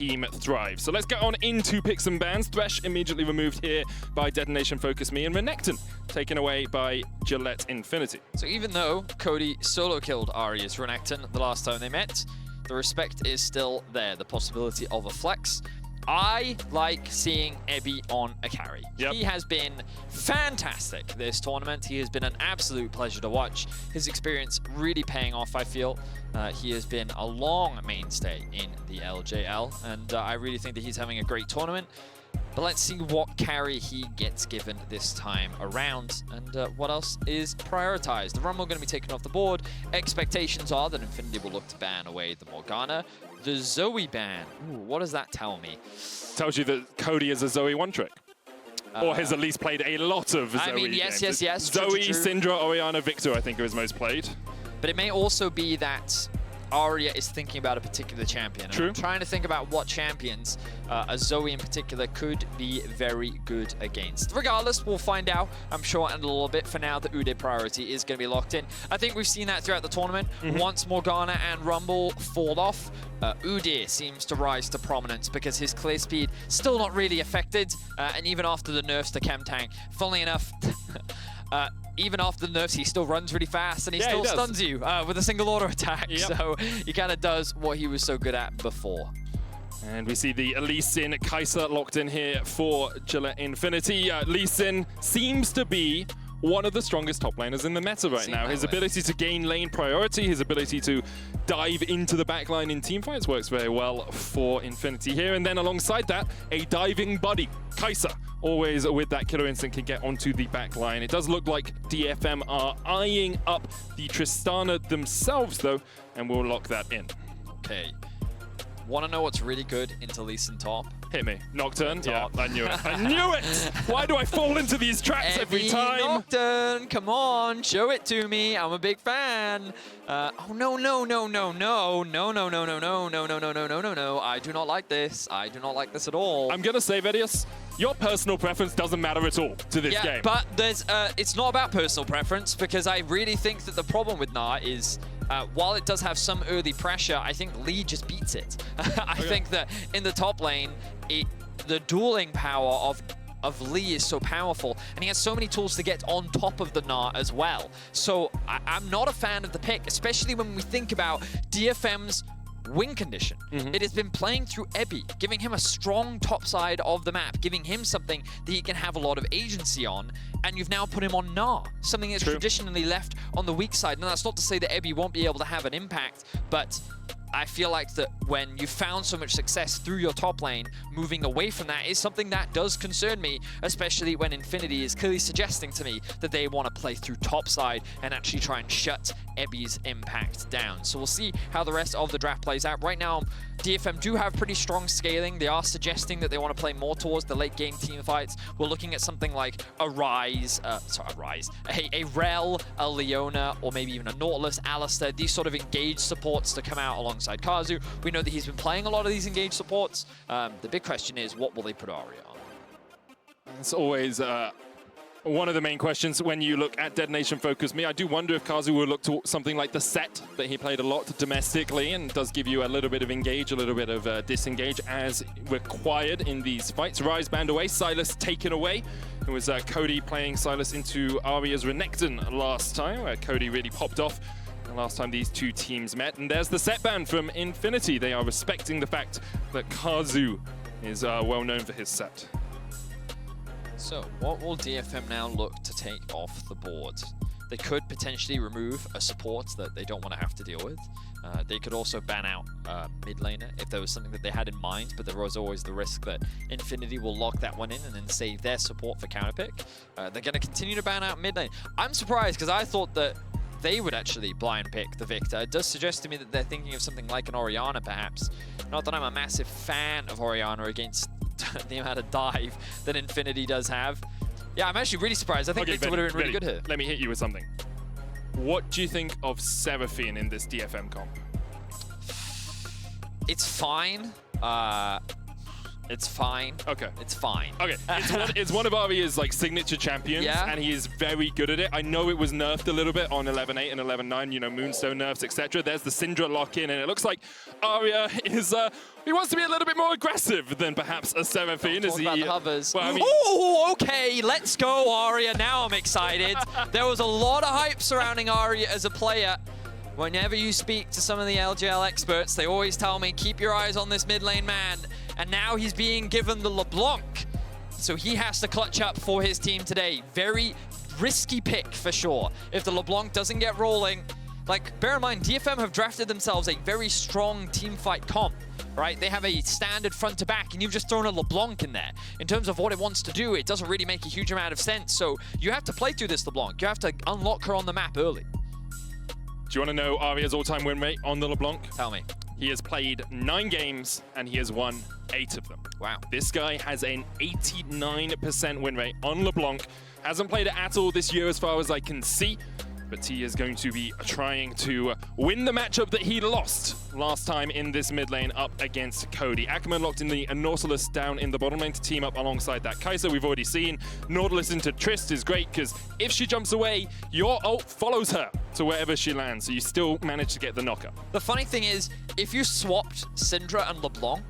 Team Thrive. So let's get on into picks and bans. Thresh immediately removed here by Detonation Focus Me, and Renekton taken away by Gillette Infinity. So even though Cody solo killed Aria's Renekton the last time they met, the respect is still there, the possibility of a flex. I like seeing Ebby on a carry. Yep. He has been fantastic this tournament. He has been an absolute pleasure to watch. His experience really paying off, I feel. He has been a long mainstay in the LJL, and I really think that he's having a great tournament. But let's see what carry he gets given this time around, and what else is prioritized. The Rumble going to be taken off the board. Expectations are that Infinity will look to ban away the Morgana. The Zoe ban. Ooh, what does that tell me? Tells you that Cody is a Zoe one-trick. Or has at least played a lot of Zoe I mean, yes, games. yes. Zoe, True. Syndra, Orianna, Victor, I think are his most played. But it may also be that Aria is thinking about a particular champion. True. I'm trying to think about what champions a Zoe in particular could be very good against. Regardless, we'll find out, I'm sure, in a little bit. For now, the Udyr priority is going to be locked in. I think we've seen that throughout the tournament. Once Morgana and Rumble fall off, Udyr seems to rise to prominence because his clear speed still not really affected. And even after the nerfs to Chem Tank, funnily enough, even after the nerfs, he still runs really fast and he still stuns you with a single auto attack. Yep. So he kind of does what he was so good at before. And we see the Lee Sin Kai'Sa locked in here for Gillette Infinity. Lee Sin seems to be one of the strongest top laners in the meta right now. His ability to gain lane priority, his ability to dive into the backline in teamfights works very well for Infinity here. And then alongside that, a diving buddy, Kai'Sa, always with that killer instinct, can get onto the backline. It does look like DFM are eyeing up the Tristana themselves though, and we'll lock that in. Okay. Want to know what's really good into Lee Sin top? Hit me. Nocturne? Yeah, I knew it. I knew it! Why do I fall into these traps every time? Nocturne, come on, show it to me. I'm a big fan. Oh, no, no, no, no, no. No, no, no, no, no, no, no, no, no, no, no, no. I do not like this. I do not like this at all. I'm going to say, Vedius, your personal preference doesn't matter at all to this game. But there's, it's not about personal preference, because I really think that the problem with Gnar is, while it does have some early pressure, I think Lee just beats it. I think that in the top lane, the dueling power of Lee is so powerful, and he has so many tools to get on top of the Gnar as well. So I'm not a fan of the pick, especially when we think about DFM's win condition. It has been playing through Ebby, giving him a strong top side of the map, giving him something that he can have a lot of agency on, and you've now put him on Gnar, something that's traditionally left on the weak side. And that's not to say that Ebby won't be able to have an impact, but I feel like that when you found so much success through your top lane, moving away from that is something that does concern me, especially when Infinity is clearly suggesting to me that they want to play through top side and actually try and shut Ebby's impact down. So we'll see how the rest of the draft plays out. Right now, DFM do have pretty strong scaling. They are suggesting that they want to play more towards the late game team fights. We're looking at something like a Rel, a Leona, or maybe even a Nautilus, Alistair, these sort of engaged supports to come out alongside Kazu. We know that he's been playing a lot of these engaged supports. The big question is, what will they put Aria on? It's always one of the main questions when you look at Detonation Focus Me. I do wonder if Kazu will look to something like the set that he played a lot domestically and does give you a little bit of engage, a little bit of disengage as required in these fights. Ryze banned away, Sylas taken away. It was Cody playing Sylas into Aria's Renekton last time, where Cody really popped off the last time these two teams met. And there's the set ban from Infinity. They are respecting the fact that Kazu is well known for his set. So, what will DFM now look to take off the board? They could potentially remove a support that they don't want to have to deal with. They could also ban out mid laner if there was something that they had in mind, but there was always the risk that Infinity will lock that one in and then save their support for counterpick. They're going to continue to ban out mid lane. I'm surprised because I thought that they would actually blind pick the Victor. It does suggest to me that they're thinking of something like an Orianna, perhaps. Not that I'm a massive fan of Orianna against the amount of dive that Infinity does have. Yeah, I'm actually really surprised. I think Victor would have been really good here. Let me hit you with something. What do you think of Seraphine in this DFM comp? It's fine. It's fine. Okay. It's fine. Okay, it's one of Aria's like signature champions, and he is very good at it. I know it was nerfed a little bit on 11.8 and 11.9, you know, Moonstone nerfs, etc. There's the Syndra lock-in, and it looks like Aria is, he wants to be a little bit more aggressive than perhaps a Seraphine. Talk about the hovers. Well, I mean, oh, okay, let's go, Aria. Now I'm excited. There was a lot of hype surrounding Aria as a player. Whenever you speak to some of the LGL experts, they always tell me, keep your eyes on this mid lane man. And now he's being given the LeBlanc. So he has to clutch up for his team today. Very risky pick for sure. If the LeBlanc doesn't get rolling, like, bear in mind, DFM have drafted themselves a very strong team fight comp, right? They have a standard front to back, and you've just thrown a LeBlanc in there. In terms of what it wants to do, it doesn't really make a huge amount of sense. So you have to play through this LeBlanc. You have to unlock her on the map early. Do you want to know Aria's all-time win rate on the LeBlanc? Tell me. He has played 9 games, and he has won 8 of them. Wow. This guy has an 89% win rate on LeBlanc. Hasn't played it at all this year as far as I can see, but he is going to be trying to win the matchup that he lost last time in this mid lane up against Cody. Ackerman locked in the Nautilus down in the bottom lane to team up alongside that Kaiser we've already seen. Nautilus into Trist is great because if she jumps away, your ult follows her to wherever she lands, so you still manage to get the knocker. The funny thing is, if you swapped Syndra and LeBlanc,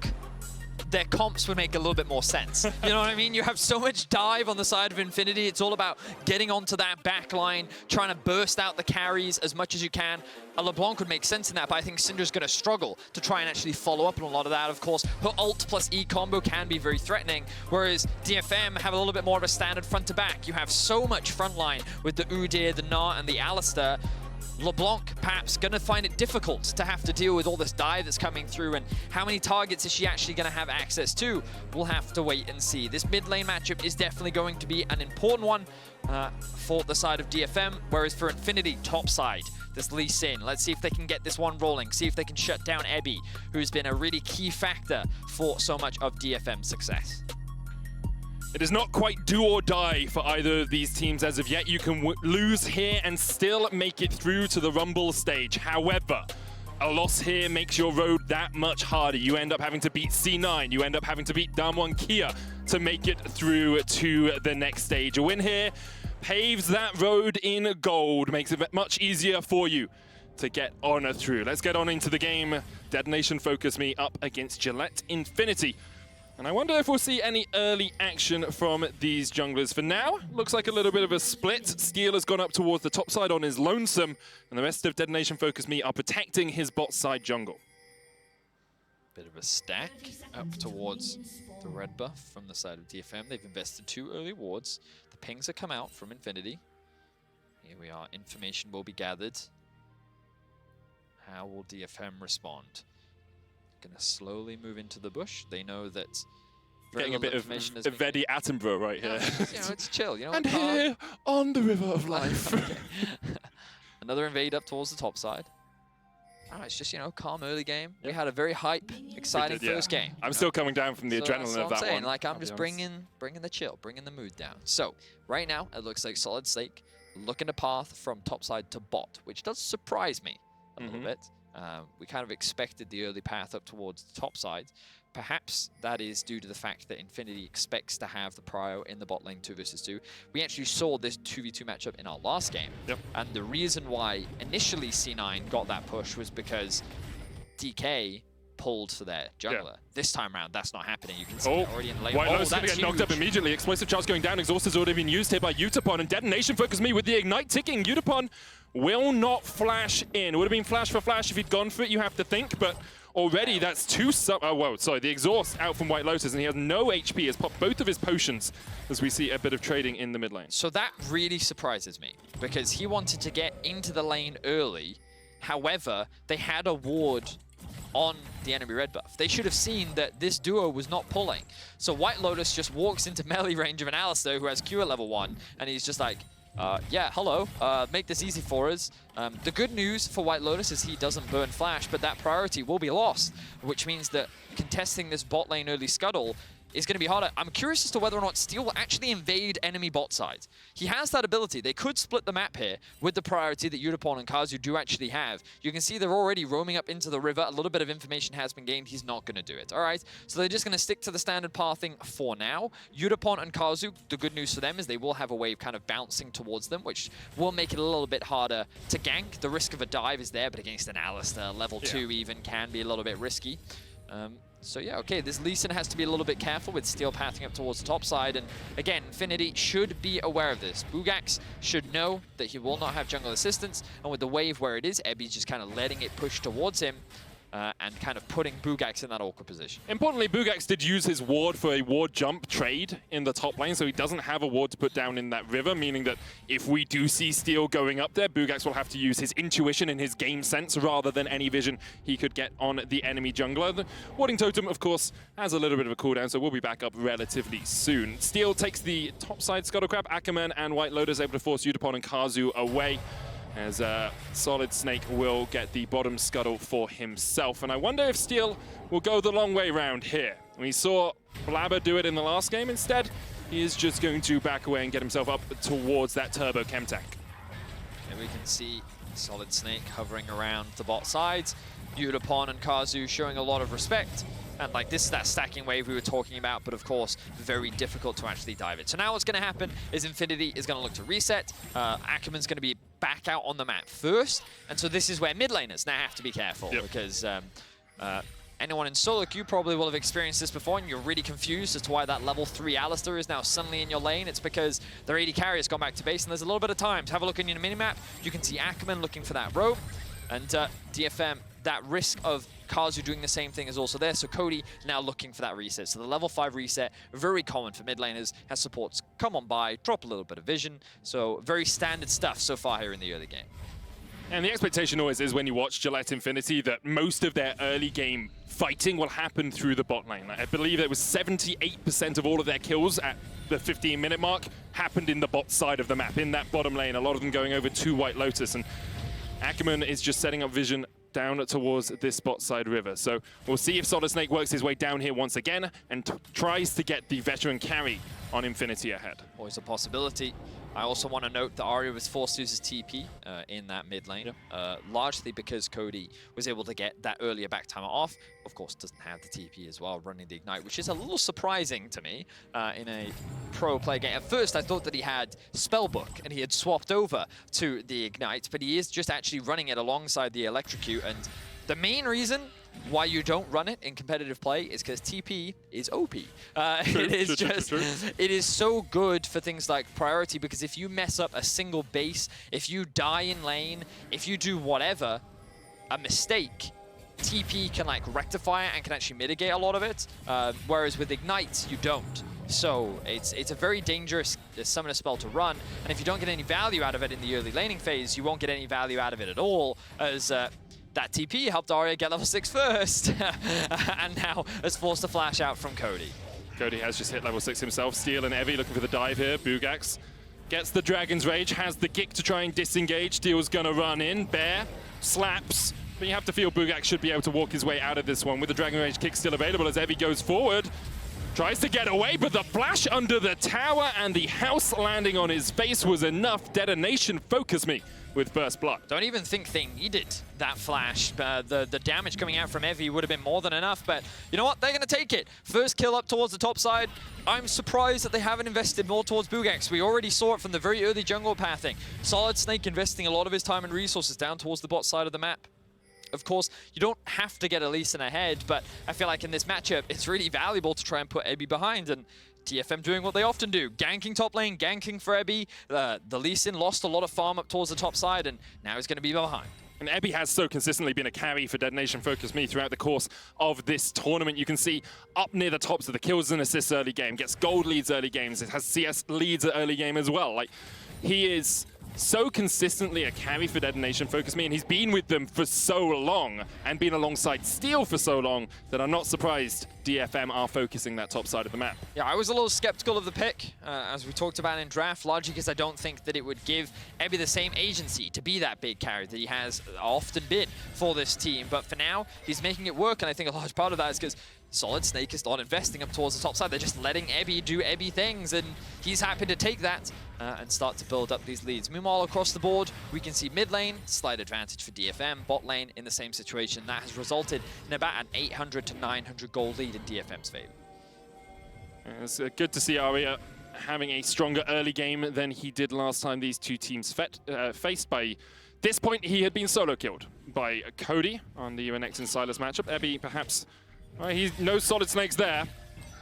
their comps would make a little bit more sense. You know what I mean? You have so much dive on the side of Infinity. It's all about getting onto that back line, trying to burst out the carries as much as you can. A LeBlanc would make sense in that, but I think Syndra's going to struggle to try and actually follow up on a lot of that. Of course, her ult plus E combo can be very threatening, whereas DFM have a little bit more of a standard front to back. You have so much front line with the Udyr, the Gnar, and the Alistar. LeBlanc perhaps going to find it difficult to have to deal with all this dive that's coming through, and how many targets is she actually going to have access to? We'll have to wait and see. This mid lane matchup is definitely going to be an important one for the side of DFM, whereas for Infinity, top side, this Lee Sin. Let's see if they can get this one rolling, see if they can shut down Ebby, who's been a really key factor for so much of DFM's success. It is not quite do or die for either of these teams as of yet. You can lose here and still make it through to the Rumble stage. However, a loss here makes your road that much harder. You end up having to beat C9. You end up having to beat Damwon Kia to make it through to the next stage. A win here paves that road in gold, makes it much easier for you to get on through. Let's get on into the game. Dead Nation Focus Me up against Gillette Infinity. And I wonder if we'll see any early action from these junglers. For now, looks like a little bit of a split. Steel has gone up towards the top side on his lonesome, and the rest of Dead Nation Focus Me are protecting his bot side jungle. Bit of a stack up towards the red buff from the side of DFM. They've invested 2 early wards. The pings have come out from Infinity. Here we are. Information will be gathered. How will DFM respond? Going to slowly move into the bush. They know that getting a bit of VOD Attenborough right here. You know, it's chill. You know, and here on the river of life. Another invade up towards the top side. Oh, it's just, you know, calm early game. We had a very hype, exciting first game. I'm still coming down from the adrenaline of that one. Like, I'm just bringing the chill, bringing the mood down. So right now, it looks like Solid Snake looking to path from top side to bot, which does surprise me a little bit. We kind of expected the early path up towards the top side. Perhaps that is due to the fact that Infinity expects to have the prio in the bot lane 2 versus 2. We actually saw this 2v2 matchup in our last game. And the reason why initially C9 got that push was because DK pulled for their jungler. This time around, that's not happening. You can see it already in the lane. White Lotus going to get knocked up immediately. Explosive charge going down. Exhaust has already been used here by Utapon, and Detonation Focus Me with the Ignite ticking. Utapon will not flash in. It would have been flash for flash if he'd gone for it, you have to think, but already that's 2 the exhaust out from White Lotus, and he has no HP. He has popped both of his potions as we see a bit of trading in the mid lane. So that really surprises me, because he wanted to get into the lane early. However, they had a ward on the enemy red buff. They should have seen that this duo was not pulling. So White Lotus just walks into melee range of an Alistar who has Q at level 1, and he's just like, yeah, hello, make this easy for us. The good news for White Lotus is he doesn't burn flash, but that priority will be lost, which means that contesting this bot lane early scuttle is going to be harder. I'm curious as to whether or not Steel will actually invade enemy bot sides. He has that ability. They could split the map here with the priority that Yutapon and Kazu do actually have. You can see they're already roaming up into the river. A little bit of information has been gained. He's not going to do it. All right, so they're just going to stick to the standard pathing for now. Yutapon and Kazu, the good news for them is they will have a wave kind of bouncing towards them, which will make it a little bit harder to gank. The risk of a dive is there, but against an Alistar, level 2 even can be a little bit risky. So yeah, okay, this Lee Sin has to be a little bit careful with Steel pathing up towards the top side. And again, Infinity should be aware of this. Bugax should know that he will not have jungle assistance. And with the wave where it is, Ebby's just kind of letting it push towards him. And kind of putting Bugax in that awkward position. Importantly, Bugax did use his ward for a ward jump trade in the top lane, so he doesn't have a ward to put down in that river, meaning that if we do see Steel going up there, Bugax will have to use his intuition and his game sense rather than any vision he could get on the enemy jungler. The warding totem, of course, has a little bit of a cooldown, so we'll be back up relatively soon. Steel takes the top side Scuttle Crab, Ackerman and White Lotus able to force Yutapon and Kazu away, as Solid Snake will get the bottom scuttle for himself. And I wonder if Steel will go the long way round here. We saw Blabber do it in the last game. Instead, he is just going to back away and get himself up towards that turbo chem tank. And we can see Solid Snake hovering around the bot sides. Yutapon and Kazu showing a lot of respect. And like, this is that stacking wave we were talking about, but of course, very difficult to actually dive it. So now what's going to happen is Infinity is going to look to reset. Ackerman's going to be back out on the map first. And so this is where mid laners now have to be careful, because anyone in solo queue probably will have experienced this before, and you're really confused as to why that level 3 Alistar is now suddenly in your lane. It's because their AD carry has gone back to base, and there's a little bit of time to have a look in your minimap. You can see Ackerman looking for that rope, and DFM, that risk of Kazu doing the same thing is also there, so Cody now looking for that reset. So the level 5 reset, very common for mid laners, has supports come on by, drop a little bit of vision, so very standard stuff so far here in the early game. And the expectation always is when you watch Gillette Infinity that most of their early game fighting will happen through the bot lane. I believe it was 78% of all of their kills at the 15-minute mark happened in the bot side of the map, in that bottom lane, a lot of them going over to White Lotus. And Ackerman is just setting up vision down towards this bot side river. So we'll see if Solid Snake works his way down here once again and tries to get the veteran carry on Infinity ahead. Always a possibility. I also want to note that Arya was forced to use his TP in that mid lane, largely because Cody was able to get that earlier back timer off. Of course, doesn't have the TP as well, running the Ignite, which is a little surprising to me in a pro play game. At first, I thought that he had Spellbook and he had swapped over to the Ignite, but he is just actually running it alongside the Electrocute. And the main reason why you don't run it in competitive play is because TP is OP. It is so good for things like priority, because if you mess up a single base, if you die in lane, if you do whatever, a mistake, TP can like rectify it and can actually mitigate a lot of it, whereas with Ignite, you don't. So it's a very dangerous summoner spell to run, and if you don't get any value out of it in the early laning phase, you won't get any value out of it at all, as that TP helped Arya get level 6 first, and now has forced a flash out from Cody. Cody has just hit level 6 himself. Steel and Evie looking for the dive here. Bugax gets the Dragon's Rage, has the kick to try and disengage. Steel's gonna run in. Bear slaps, but you have to feel Bugax should be able to walk his way out of this one with the Dragon Rage kick still available as Evie goes forward. Tries to get away, but the flash under the tower and the house landing on his face was enough. Detonation focus me with Burst Blood. Don't even think they needed that flash. The damage coming out from Evie would have been more than enough, but you know what? They're going to take it. First kill up towards the top side. I'm surprised that they haven't invested more towards Bugax. We already saw it from the very early jungle pathing. Solid Snake investing a lot of his time and resources down towards the bot side of the map. Of course, you don't have to get a Lee Sin ahead, but I feel like in this matchup, it's really valuable to try and put Ebby behind, and DFM doing what they often do, ganking top lane, ganking for Ebby. The Lee Sin lost a lot of farm up towards the top side, and now he's going to be behind. And Ebby has so consistently been a carry for Detonation Focus Me throughout the course of this tournament. You can see up near the tops of the kills and assists early game, gets gold leads early games, it has CS leads at early game as well. Like, he is so consistently a carry for Detonation Focus Me, and he's been with them for so long and been alongside Steel for so long that I'm not surprised DFM are focusing that top side of the map. Yeah, I was a little skeptical of the pick, as we talked about in draft, largely because I don't think that it would give Ebby the same agency to be that big carry that he has often been for this team. But for now, he's making it work, and I think a large part of that is because Solid Snake is not investing up towards the top side. They're just letting Ebby do Ebby things, and he's happy to take that and start to build up these leads. Meanwhile, across the board, we can see mid lane, slight advantage for DFM, bot lane in the same situation. That has resulted in about an 800 to 900 gold lead in DFM's favor. It's good to see Aria having a stronger early game than he did last time these two teams faced. By this point, he had been solo killed by Cody on the UNX and Silas matchup. Ebby, perhaps, well, he knows Solid Snake's there.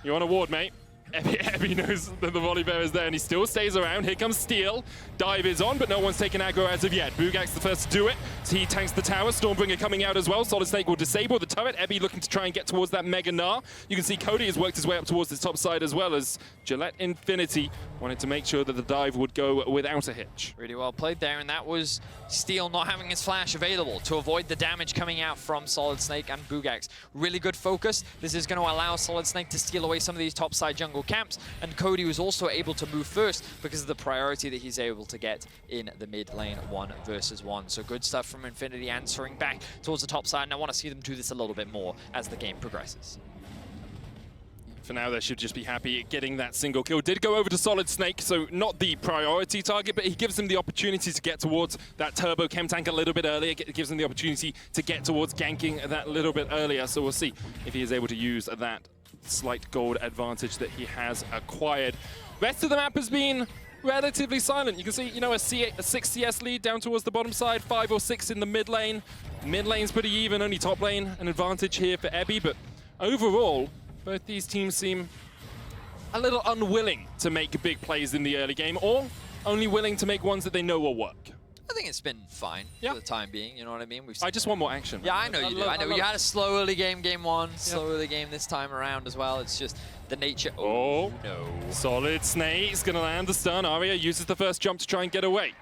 You want a ward, mate? Ebby knows that the volley bear is there, and he still stays around. Here comes Steel. Dive is on, but no one's taken aggro as of yet. Bugak's the first to do it. So he tanks the tower. Stormbringer coming out as well. Solid Snake will disable the turret. Ebby looking to try and get towards that Mega Gnar. You can see Cody has worked his way up towards this top side as well, as Gillette Infinity wanted to make sure that the dive would go without a hitch. Really well played there, and that was Steel not having his flash available to avoid the damage coming out from Solid Snake and Bugak's. Really good focus. This is going to allow Solid Snake to steal away some of these top side jungle camps, and Cody was also able to move first because of the priority that he's able to get in the mid lane 1 versus 1. So good stuff from Infinity answering back towards the top side, and I want to see them do this a little bit more as the game progresses. For now, they should just be happy getting that single kill. Did go over to Solid Snake, so not the priority target, but he gives him the opportunity to get towards that turbo chem tank a little bit earlier. It gives him the opportunity to get towards ganking that little bit earlier. So we'll see if he is able to use that slight gold advantage that he has acquired. Rest of the map has been relatively silent. You can see, a 6 CS lead down towards the bottom side, 5 or 6 in the mid lane. Mid lane's pretty even, only top lane an advantage here for Ebby, but overall, both these teams seem a little unwilling to make big plays in the early game, or only willing to make ones that they know will work. I think it's been fine for the time being, you know what I mean? I just want more action. Yeah, I know you do. I know you had a slow early game, game 1, slow early game this time around as well. It's just the nature. Oh, no. Solid Snake's going to land the stun. Aria uses the first jump to try and get away,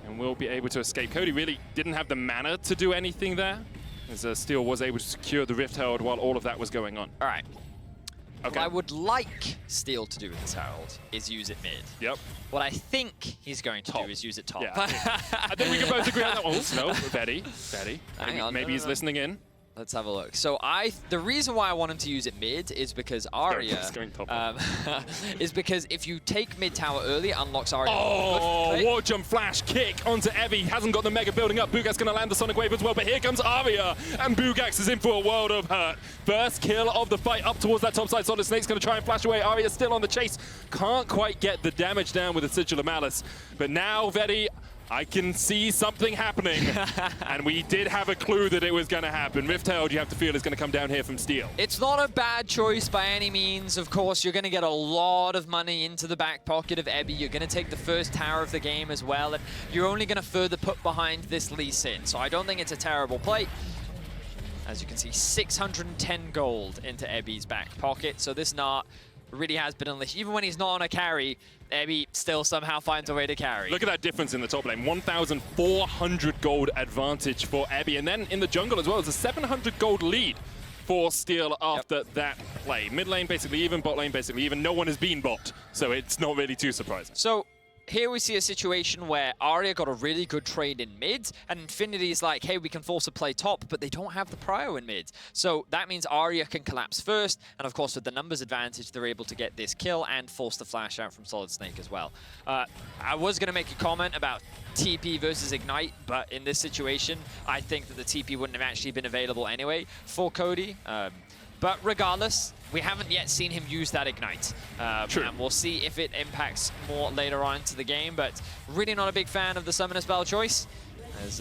and will be able to escape. Cody really didn't have the mana to do anything there, as Steel was able to secure the Rift Herald while all of that was going on. All right. Okay. What I would like Steel to do with this Herald is use it mid. Yep. What I think he's going to do is use it top. Yeah, I think we can both agree on that one. No, Betty. Hang on, maybe he's listening in. Let's have a look. So the reason why I want him to use it mid is because Aria is because if you take mid tower early, it unlocks Aria. Oh, wall jump flash kick onto Evie. Hasn't got the mega building up. Bugak's going to land the Sonic Wave as well, but here comes Aria, and Bugax is in for a world of hurt. First kill of the fight up towards that top side. Solid Snake's going to try and flash away. Aria still on the chase. Can't quite get the damage down with the Sigil of Malice. But now, Vetty, I can see something happening, and we did have a clue that it was going to happen. Rift Herald, you have to feel, is going to come down here from Steel. It's not a bad choice by any means. Of course, you're going to get a lot of money into the back pocket of Ebby. You're going to take the first tower of the game as well, and you're only going to further put behind this Lee Sin. So I don't think it's a terrible play. As you can see, 610 gold into Ebby's back pocket. So this Gnar really has been unleashed. Even when he's not on a carry, Ebby still somehow finds a way to carry. Look at that difference in the top lane. 1,400 gold advantage for Ebby. And then in the jungle as well, it's a 700 gold lead for Steel after that play. Mid lane basically even, bot lane basically even. No one has been bot, so it's not really too surprising. So here we see a situation where Aria got a really good trade in mid, and Infinity's like, hey, we can force a play top, but they don't have the prio in mid. So that means Aria can collapse first, and of course with the numbers advantage, they're able to get this kill and force the flash out from Solid Snake as well. I was going to make a comment about TP versus Ignite, but in this situation, I think that the TP wouldn't have actually been available anyway for Cody. But regardless, we haven't yet seen him use that Ignite. True. And we'll see if it impacts more later on into the game, but really not a big fan of the Summoner spell choice, as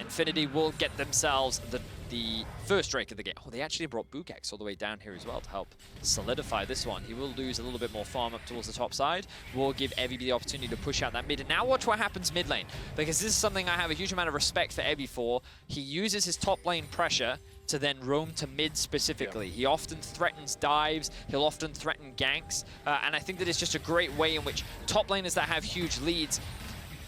Infinity will get themselves the first Drake of the game. Oh, they actually brought Bugax all the way down here as well to help solidify this one. He will lose a little bit more farm up towards the top side. Will give Ebby the opportunity to push out that mid. And now watch what happens mid lane, because this is something I have a huge amount of respect for Ebby for. He uses his top lane pressure to then roam to mid specifically. He often threatens dives, he'll often threaten ganks, and I think that it's just a great way in which top laners that have huge leads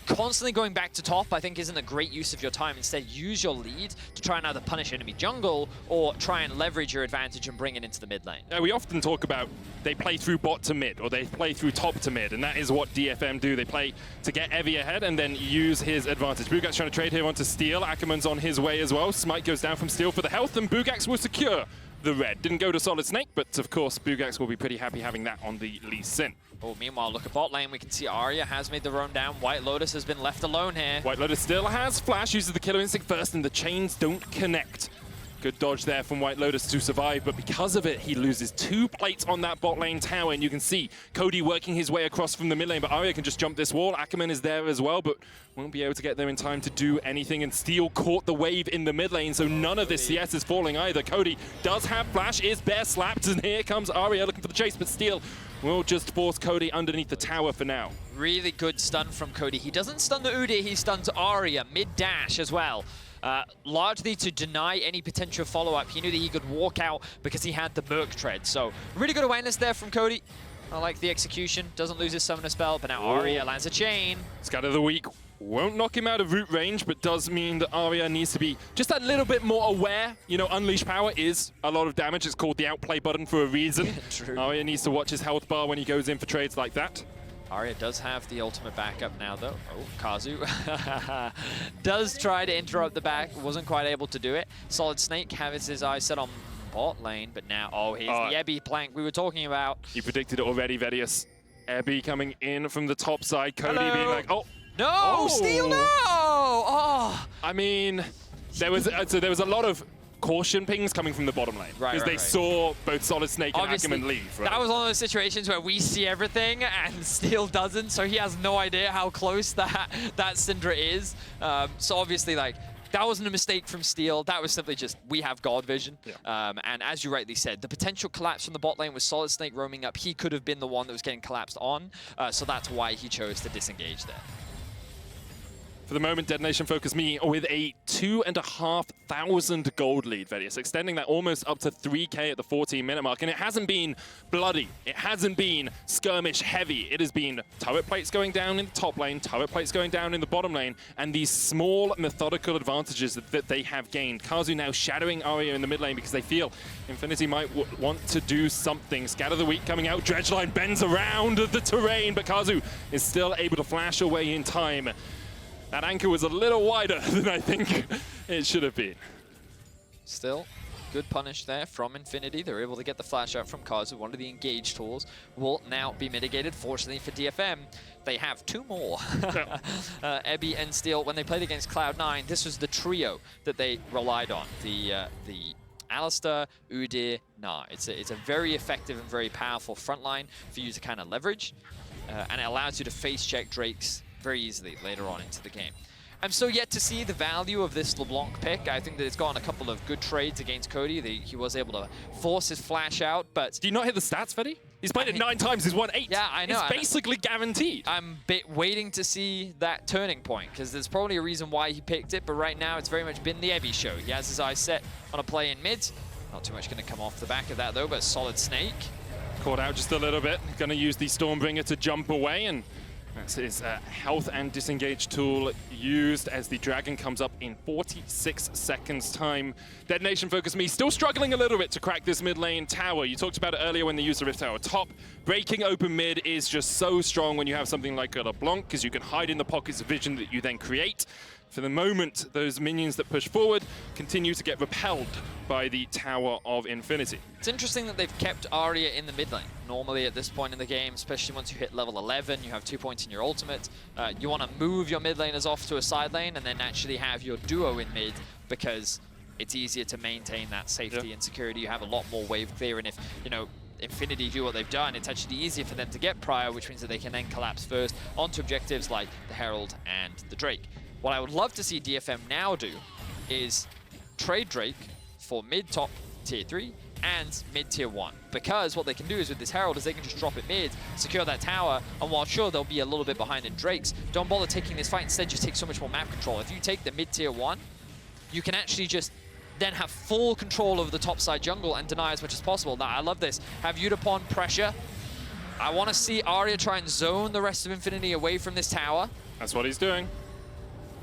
constantly going back to top, I think, isn't a great use of your time. Instead, use your lead to try and either punish enemy jungle or try and leverage your advantage and bring it into the mid lane. We often talk about they play through bot to mid, or they play through top to mid, and that is what DFM do. They play to get Evie ahead and then use his advantage. Bugax trying to trade here onto Steel. Ackerman's on his way as well. Smite goes down from Steel for the health, and Bugax will secure the red. Didn't go to Solid Snake, but of course, Bugax will be pretty happy having that on the Lee Sin. Oh, meanwhile, look at bot lane. We can see Arya has made the roam down. White Lotus has been left alone here. White Lotus still has Flash, uses the Killer Instinct first, and the chains don't connect. Good dodge there from White Lotus to survive, but because of it, he loses 2 plates on that bot lane tower, and you can see Cody working his way across from the mid lane, but Arya can just jump this wall. Ackerman is there as well, but won't be able to get there in time to do anything, and Steel caught the wave in the mid lane, so none of this CS is falling either. Cody does have Flash, is bear slapped, and here comes Arya looking for the chase, but Steel will just force Cody underneath the tower for now. Really good stun from Cody. He doesn't stun the Udyr, he stuns Arya mid-dash as well. Largely to deny any potential follow-up. He knew that he could walk out because he had the Merc Tread. So really good awareness there from Cody. I like the execution. Doesn't lose his summoner spell, but now Arya lands a chain. Scatter the Weak won't knock him out of root range, but does mean that Arya needs to be just a little bit more aware. You know, Unleash Power is a lot of damage. It's called the outplay button for a reason. True. Arya needs to watch his health bar when he goes in for trades like that. Arya does have the ultimate backup now, though. Oh, Kazu does try to interrupt the back. Wasn't quite able to do it. Solid Snake has his eyes set on bot lane, but now, oh, here's the Ebby plank we were talking about. You predicted it already, Vedius. Ebby coming in from the top side. Cody being like, oh. No, Steel, no! Oh. I mean, there was a lot of caution pings coming from the bottom lane. Right, because they saw both Solid Snake and Obviously, Ackerman leave. Right? That was one of those situations where we see everything and Steel doesn't, so he has no idea how close that Syndra is. So obviously, like, that wasn't a mistake from Steel. That was simply just, we have God vision. Yeah. And as you rightly said, the potential collapse from the bot lane with Solid Snake roaming up, he could have been the one that was getting collapsed on. So that's why he chose to disengage there. For the moment, Detonation focus me with a 2,500 gold lead, Vedius, extending that almost up to 3K at the 14-minute mark. And it hasn't been bloody. It hasn't been skirmish heavy. It has been turret plates going down in the top lane, turret plates going down in the bottom lane, and these small methodical advantages that they have gained. Kazu now shadowing Arya in the mid lane because they feel Infinity might want to do something. Scatter the Weak coming out. Dredgeline bends around the terrain, but Kazu is still able to flash away in time. That anchor was a little wider than I think it should have been. Still, good punish there from Infinity. They're able to get the flash out from Kazu. One of the engage tools will now be mitigated. Fortunately for DFM, they have 2 more. Ebby and Steel, when they played against Cloud9, this was the trio that they relied on. The Alistar, Udyr, Nah. It's a very effective and very powerful front line for you to kind of leverage. And it allows you to face check Drakes very easily later on into the game. I'm still yet to see the value of this LeBlanc pick. I think that it's gotten a couple of good trades against Cody. He was able to force his flash out, but... Do you not hit the stats, Fetty? He's played it 9 times, he's won 8. Yeah, I know. It's basically guaranteed. I'm waiting to see that turning point, because there's probably a reason why he picked it, but right now it's very much been the Ebby show. He has his eyes set on a play in mid. Not too much going to come off the back of that, though, but Solid Snake. Caught out just a little bit. Going to use the Stormbringer to jump away, and that's his health and disengage tool used as the dragon comes up in 46 seconds time. Detonation focus me still struggling a little bit to crack this mid lane tower. You talked about it earlier when they used the Rift Tower. Top, breaking open mid is just so strong when you have something like a LeBlanc, because you can hide in the pockets of vision that you then create. For the moment, those minions that push forward continue to get repelled by the Tower of Infinity. It's interesting that they've kept Arya in the mid lane. Normally at this point in the game, especially once you hit level 11, you have 2 points in your ultimate. You want to move your mid laners off to a side lane and then actually have your duo in mid, because it's easier to maintain that safety and security. You have a lot more wave clear, and if, you know, Infinity do what they've done, it's actually easier for them to get prior, which means that they can then collapse first onto objectives like the Herald and the Drake. What I would love to see DFM now do is trade Drake for mid-top tier 3 and mid-tier 1. Because what they can do is with this Herald is they can just drop it mid, secure that tower, and while sure they'll be a little bit behind in Drakes, don't bother taking this fight, instead just take so much more map control. If you take the mid-tier 1, you can actually just then have full control over the top side jungle and deny as much as possible. Now I love this. Have Yutapon pressure. I want to see Arya try and zone the rest of Infinity away from this tower. That's what he's doing.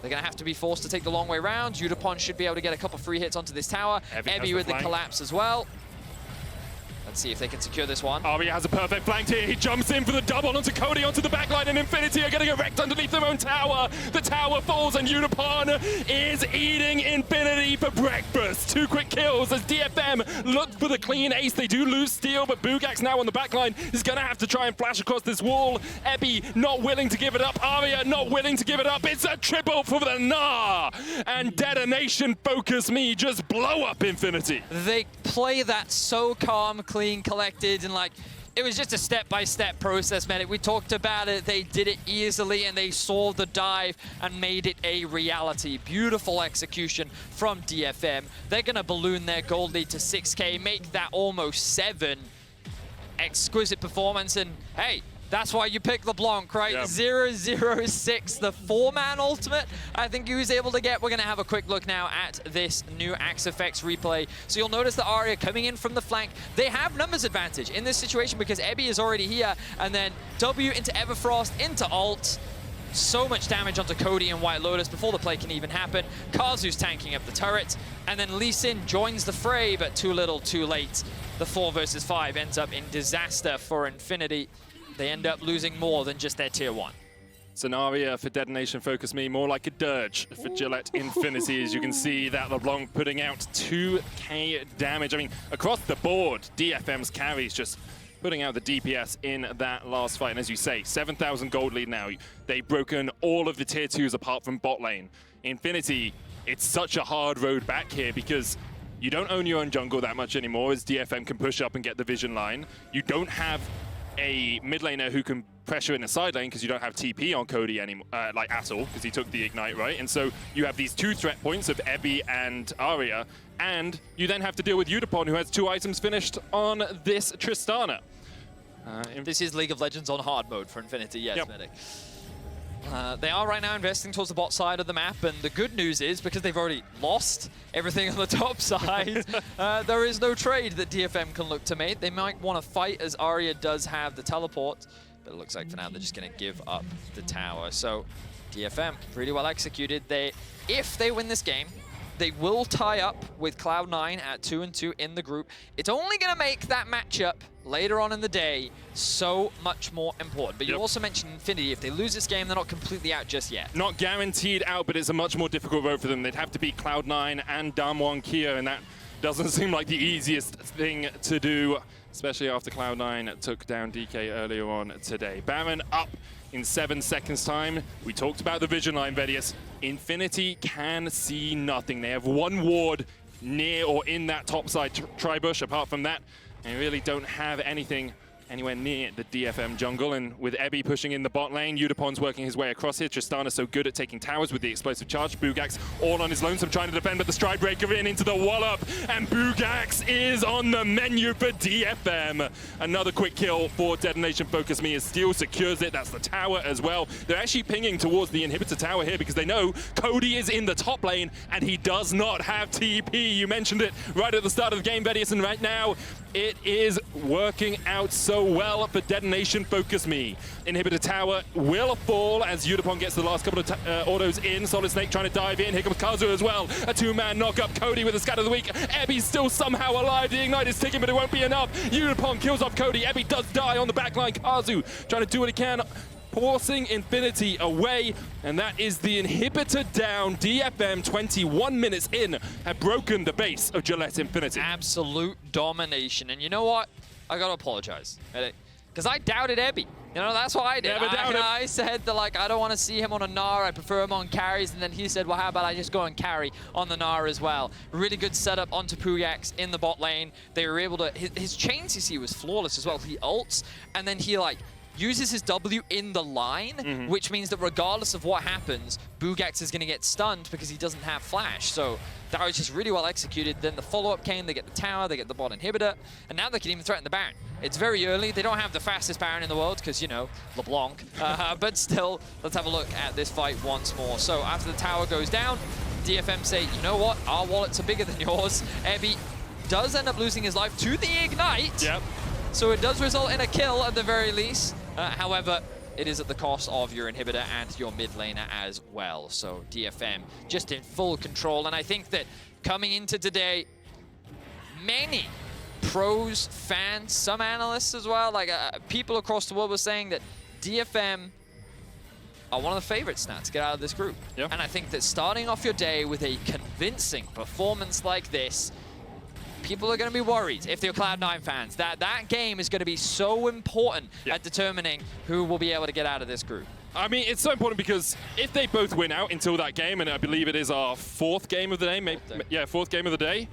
They're going to have to be forced to take the long way around. Yutapon should be able to get a couple free hits onto this tower. Ebby with the collapse as well. Let's see if they can secure this one. Aria has a perfect flank here. He jumps in for the double onto Cody, onto the backline, and Infinity are getting erect underneath their own tower. The tower falls, and Unipon is eating Infinity for breakfast. 2 quick kills as DFM look for the clean ace. They do lose Steel, but Bugax now on the backline is going to have to try and flash across this wall. Ebby not willing to give it up. Aria not willing to give it up. It's a triple for the Gnar. And Detonation Focus Me just blow up Infinity. They play that so calm, clean, collected, and like, it was just a step-by-step process, man. We talked about it. They did it easily, and they saw the dive and made it a reality. Beautiful execution from DFM. They're going to balloon their gold lead to 6K, make that almost 7. Exquisite performance, and hey, that's why you pick LeBlanc, right? Yep. 0-0-6, the 4-man ultimate, I think he was able to get. We're going to have a quick look now at this new Axe Effects replay. So you'll notice the Aria coming in from the flank. They have numbers advantage in this situation because Ebby is already here, and then W into Everfrost, into ult. So much damage onto Cody and White Lotus before the play can even happen. Kazu's tanking up the turret, and then Lee Sin joins the fray, but too little, too late. The 4 versus 5 ends up in disaster for Infinity. They end up losing more than just their tier 1. Scenario for Detonation Focus Me, more like a dirge for Gillette Infinity. As you can see, that LeBlanc putting out 2k damage. I mean, across the board, DFM's carries just putting out the DPS in that last fight. And as you say, 7,000 gold lead now. They've broken all of the tier 2s apart from bot lane. Infinity, it's such a hard road back here because you don't own your own jungle that much anymore, as DFM can push up and get the vision line. You don't have a mid laner who can pressure in the side lane because you don't have TP on Cody anymore, like at all, because he took the Ignite, right? And so you have these 2 threat points of Ebby and Aria, and you then have to deal with Udapon, who has 2 items finished on this Tristana. This is League of Legends on hard mode for Infinity, yes, Yep. Medic. They are right now investing towards the bot side of the map, and the good news is, because they've already lost everything on the top side, there is no trade that DFM can look to make. They might want to fight, as Aria does have the teleport, but it looks like for now they're just going to give up the tower. So DFM, really well executed. If they win this game, they will tie up with Cloud9 at 2-2 in the group. It's only going to make that matchup later on in the day so much more important. But you also mentioned Infinity. If they lose this game, they're not completely out just yet. Not guaranteed out, but it's a much more difficult road for them. They'd have to beat Cloud9 and Damwon Kia, and that doesn't seem like the easiest thing to do, especially after Cloud9 took down DK earlier on today. Baron up in 7 seconds time. We talked about the vision line, Vedius. Infinity can see nothing. They have 1 ward near or in that top side tri-bush. Apart from that, they really don't have anything anywhere near the DFM jungle. And with Ebby pushing in the bot lane, Udapon's working his way across here. Tristana's so good at taking towers with the explosive charge. Bugax all on his lonesome trying to defend, but the stride breaker into the wallop, and Bugax is on the menu for DFM. Another quick kill for Detonation Focus Me as Steel secures it. That's the tower as well. They're actually pinging towards the inhibitor tower here because they know Cody is in the top lane and he does not have TP. You mentioned it right at the start of the game, Vedius, and right now it is working out so well for Detonation Focus Me. Inhibitor tower will fall as Udapon gets the last couple of autos in. Solid Snake trying to dive in. Here comes Kazu as well. A 2-man knock-up. Cody with a scatter of the week. Ebby's still somehow alive. The Ignite is ticking, but it won't be enough. Udapon kills off Cody. Ebby does die on the backline. Kazu trying to do what he can, forcing Infinity away, and that is the inhibitor down. DFM 21 minutes in have broken the base of Gillette Infinity. Absolute domination. And you know what? I gotta apologize, because I doubted Ebby. You know, that's what I did. I said that, like, I don't want to see him on a Gnar. I prefer him on carries. And then he said, well, how about I just go and carry on the Gnar as well? Really good setup onto Pugax in the bot lane. They were able to... His chain CC was flawless as well. He ults, and then he, like, uses his W in the line, which means that regardless of what happens, Bugax is going to get stunned because he doesn't have flash. So that was just really well executed. Then the follow-up came, they get the tower, they get the bot inhibitor, and now they can even threaten the Baron. It's very early. They don't have the fastest Baron in the world because, you know, LeBlanc. But still, let's have a look at this fight once more. So after the tower goes down, DFM say, you know what, our wallets are bigger than yours. Ebby does end up losing his life to the Ignite. Yep. So it does result in a kill at the very least. However, it is at the cost of your inhibitor and your mid laner as well. So DFM just in full control. And I think that coming into today, many pros, fans, some analysts as well, like people across the world were saying that DFM are one of the favorites now to get out of this group. Yep. And I think that starting off your day with a convincing performance like this, people are going to be worried if they're Cloud9 fans. That game is going to be so important at determining who will be able to get out of this group. I mean, it's so important because if they both win out until that game, and I believe it is our fourth game of the day, yeah, fourth game of the day,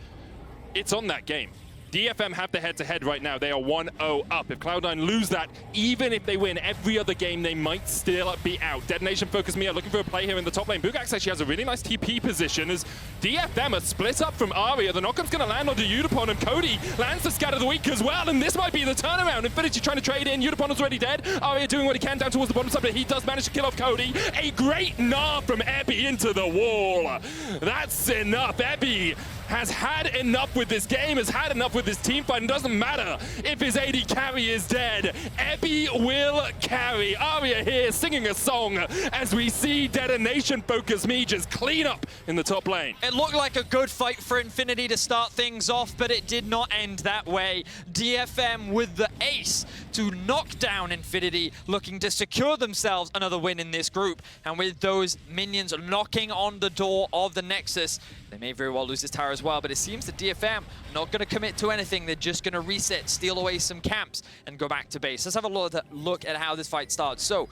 it's on that game. DFM have the head-to-head right now. They are 1-0 up. If Cloud9 lose that, even if they win every other game, they might still be out. Detonation Focus Me are looking for a play here in the top lane. Bugax actually has a really nice TP position as DFM are split up from Aria. The knock-on's going to land onto Udapon, and Cody lands the Scatter the Weak as well, and this might be the turnaround. Infinity trying to trade in. Udapon is already dead. Aria doing what he can down towards the bottom side, but he does manage to kill off Cody. A great gnaw from Ebby into the wall. That's enough. Ebby has had enough with this game, has had enough with this team fight, and doesn't matter if his AD carry is dead. Ebby will carry. Aria here singing a song as we see Detonation Focus Me just clean up in the top lane. It looked like a good fight for Infinity to start things off, but it did not end that way. DFM with the ace to knock down Infinity, looking to secure themselves another win in this group. And with those minions knocking on the door of the Nexus, they may very well lose this tower as well, but it seems that DFM not going to commit to anything. They're just going to reset, steal away some camps, and go back to base. Let's have a look at how this fight starts. So,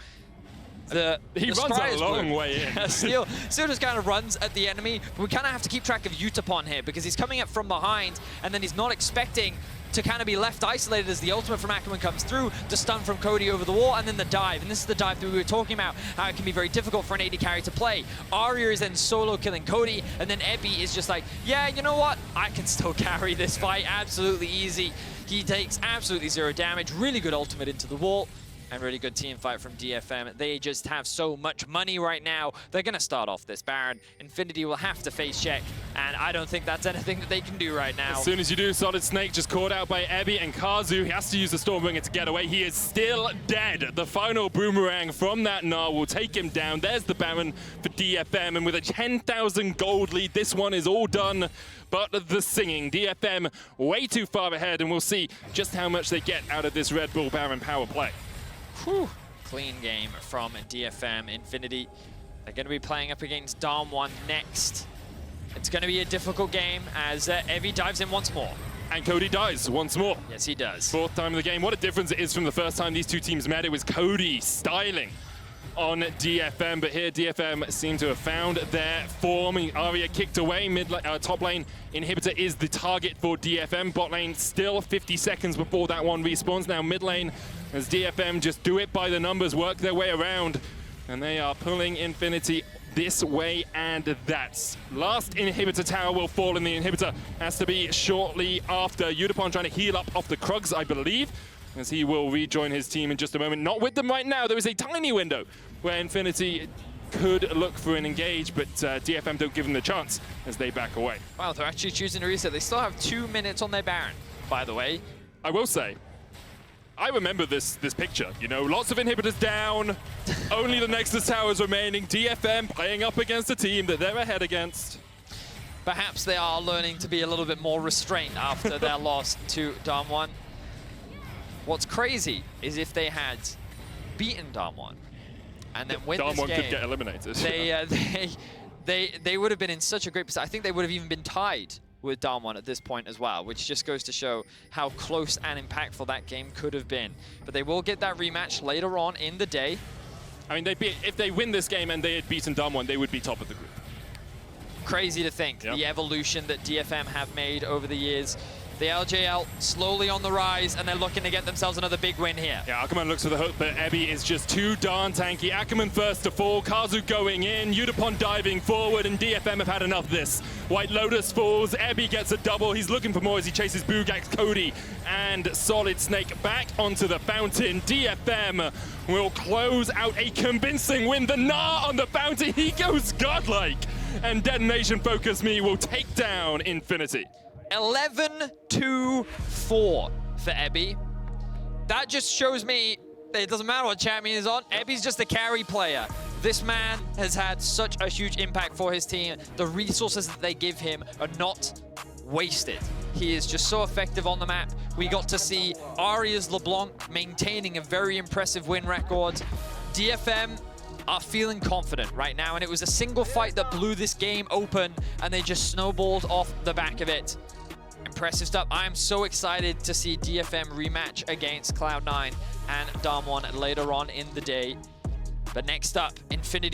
he runs a long way in. Steel just kind of runs at the enemy, but we kind of have to keep track of Utapon here because he's coming up from behind, and then he's not expecting to kind of be left isolated as the ultimate from Ackerman comes through to stun from Cody over the wall, and then the dive. And this is the dive that we were talking about, how it can be very difficult for an AD carry to play. Aria is then solo killing Cody, and then Ebby is just like, yeah, you know what? I can still carry this fight absolutely easy. He takes absolutely 0 damage, really good ultimate into the wall. And really good team fight from DFM. They just have so much money right now. They're going to start off this Baron. Infinity will have to face check, and I don't think that's anything that they can do right now. As soon as you do, Solid Snake just caught out by Ebby, and Kazu, he has to use the Stormbringer to get away. He is still dead. The final boomerang from that Gnar will take him down. There's the Baron for DFM, and with a 10,000 gold lead, this one is all done. But the singing, DFM way too far ahead, and we'll see just how much they get out of this Red Bull Baron power play. Whew. Clean game from DFM. Infinity, they're going to be playing up against Darm1 next. It's going to be a difficult game as Evie dives in once more. And Cody dies once more. Yes, he does. Fourth time of the game. What a difference it is from the first time these two teams met. It was Cody styling on DFM, but here DFM seem to have found their form. Aria kicked away, top lane inhibitor is the target for DFM. Bot lane still 50 seconds before that one respawns. Now mid lane, as DFM just do it by the numbers, work their way around, and they are pulling Infinity this way and that. Last inhibitor tower will fall, and the inhibitor has to be shortly after. Udapon trying to heal up off the Krugs, I believe, as he will rejoin his team in just a moment. Not with them right now. There is a tiny window where Infinity could look for an engage, but DFM don't give them the chance as they back away. Wow, they're actually choosing to reset. They still have 2 minutes on their Baron, by the way. I will say, I remember this picture. You know, lots of inhibitors down, only the Nexus towers remaining. DFM playing up against a team that they're ahead against. Perhaps they are learning to be a little bit more restrained after their loss to Darm1. What's crazy is if they had beaten Darm1 and then win this game, could get eliminated. They would have been in such a great position. I think they would have even been tied with Darm1 at this point as well, which just goes to show how close and impactful that game could have been. But they will get that rematch later on in the day. I mean, if they win this game and they had beaten Darm1, they would be top of the group. Crazy to think, the evolution that DFM have made over the years. The LJL slowly on the rise, and they're looking to get themselves another big win here. Yeah, Ackerman looks for the hook, but Ebby is just too darn tanky. Ackerman first to fall, Kazu going in, Udapon diving forward, and DFM have had enough of this. White Lotus falls, Ebby gets a double. He's looking for more as he chases Bugax, Cody, and Solid Snake back onto the fountain. DFM will close out a convincing win. The Gnar on the fountain, he goes godlike. And Detonation Focus Me will take down Infinity. 11-2-4 for Ebby. That just shows me that it doesn't matter what champion is on. Ebby's just a carry player. This man has had such a huge impact for his team. The resources that they give him are not wasted. He is just so effective on the map. We got to see Arias LeBlanc maintaining a very impressive win record. DFM are feeling confident right now, and it was a single fight that blew this game open, and they just snowballed off the back of it. Impressive stuff. I am so excited to see DFM rematch against Cloud9 and Damwon later on in the day. But next up, Infinity.